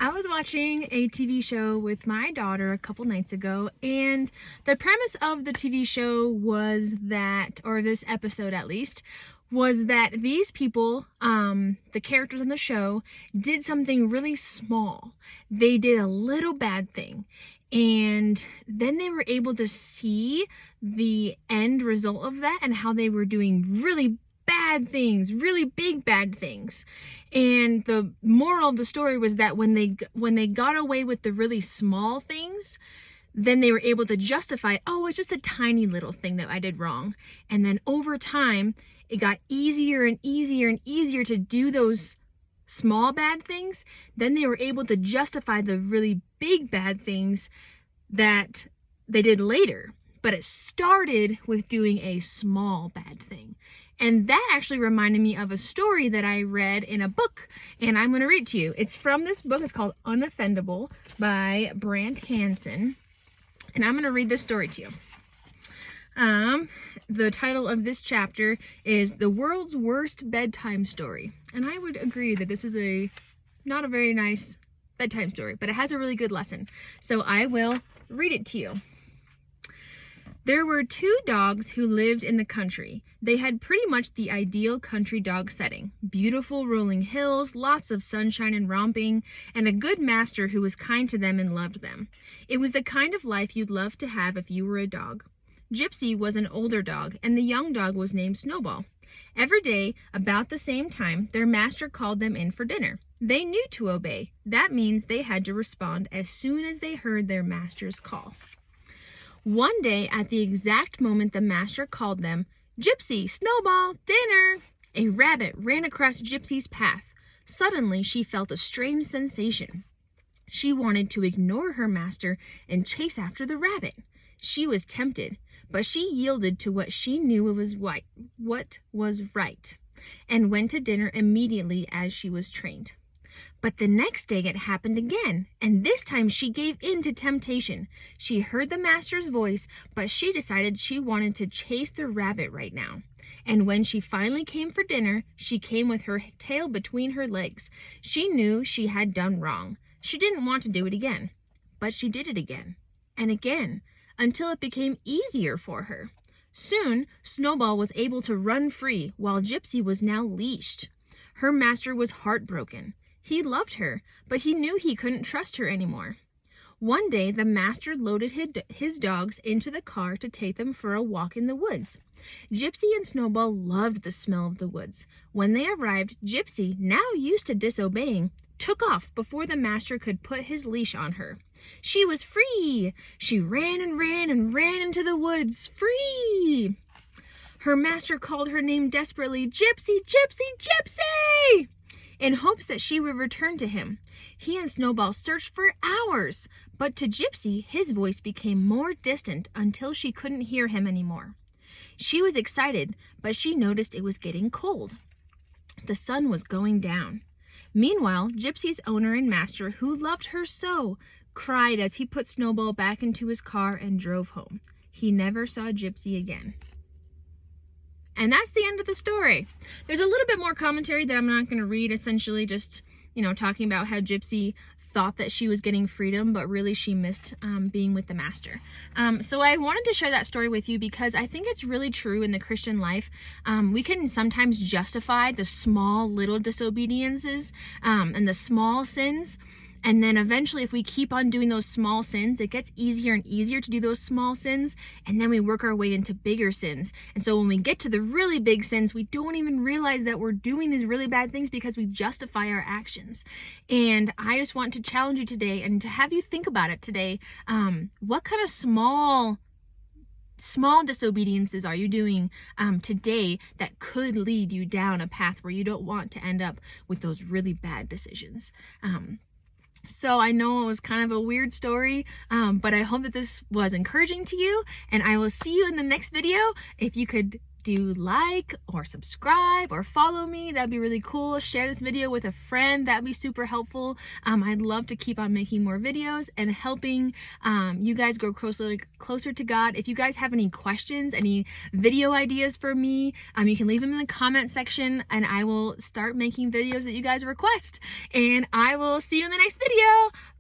I was watching a TV show with my daughter a couple nights ago, and the premise of the TV show was that, or this episode at least, was that these people, the characters on the show, did something really small. They did a little bad thing, and then they were able to see the end result of that and how they were doing really bad things, really big bad things. And the moral of the story was that when they got away with the really small things, then they were able to justify, oh, it's just a tiny little thing that I did wrong. And then over time, it got easier and easier and easier to do those small bad things. Then they were able to justify the really big bad things that they did later. But it started with doing a small bad thing. And that actually reminded me of a story that I read in a book, and I'm going to read it to you. It's from this book. It's called Unoffendable by Brant Hansen, and I'm going to read this story to you. The title of this chapter is The World's Worst Bedtime Story, and I would agree that this is not a very nice bedtime story, but it has a really good lesson. So I will read it to you. There were two dogs who lived in the country. They had pretty much the ideal country dog setting. Beautiful rolling hills, lots of sunshine and romping, and a good master who was kind to them and loved them. It was the kind of life you'd love to have if you were a dog. Gypsy was an older dog, and the young dog was named Snowball. Every day, about the same time, their master called them in for dinner. They knew to obey. That means they had to respond as soon as they heard their master's call. One day, at the exact moment the master called them, "Gypsy, Snowball, dinner!" a rabbit ran across Gypsy's path. Suddenly, she felt a strange sensation. She wanted to ignore her master and chase after the rabbit. She was tempted, but she yielded to what she knew was right, and went to dinner immediately as she was trained. But the next day it happened again, and this time she gave in to temptation. She heard the master's voice, but she decided she wanted to chase the rabbit right now. And when she finally came for dinner, she came with her tail between her legs. She knew she had done wrong. She didn't want to do it again, but she did it again and again until it became easier for her. Soon, Snowball was able to run free while Gypsy was now leashed. Her master was heartbroken. He loved her, but he knew he couldn't trust her anymore. One day, the master loaded his dogs into the car to take them for a walk in the woods. Gypsy and Snowball loved the smell of the woods. When they arrived, Gypsy, now used to disobeying, took off before the master could put his leash on her. She was free! She ran and ran and ran into the woods, free! Her master called her name desperately, "Gypsy, Gypsy, Gypsy!" in hopes that she would return to him. He and Snowball searched for hours, but to Gypsy, his voice became more distant until she couldn't hear him anymore. She was excited, but she noticed it was getting cold. The sun was going down. Meanwhile, Gypsy's owner and master, who loved her so, cried as he put Snowball back into his car and drove home. He never saw Gypsy again. And that's the end of the story. There's a little bit more commentary that I'm not going to read, essentially just, talking about how Gypsy thought that she was getting freedom, but really she missed being with the master. So I wanted to share that story with you because I think it's really true in the Christian life. We can sometimes justify the small little disobediences and the small sins. And then eventually, if we keep on doing those small sins, it gets easier and easier to do those small sins. And then we work our way into bigger sins. And so when we get to the really big sins, we don't even realize that we're doing these really bad things because we justify our actions. And I just want to challenge you today and to have you think about it today. What kind of small disobediences are you doing today that could lead you down a path where you don't want to end up with those really bad decisions? So I know it was kind of a weird story, but I hope that this was encouraging to you, and I will see you in the next video. If you could do like or subscribe or follow me. That'd be really cool. Share this video with a friend. That'd be super helpful. I'd love to keep on making more videos and helping you guys grow closer to God. If you guys have any questions, any video ideas for me, you can leave them in the comment section and I will start making videos that you guys request. And I will see you in the next video.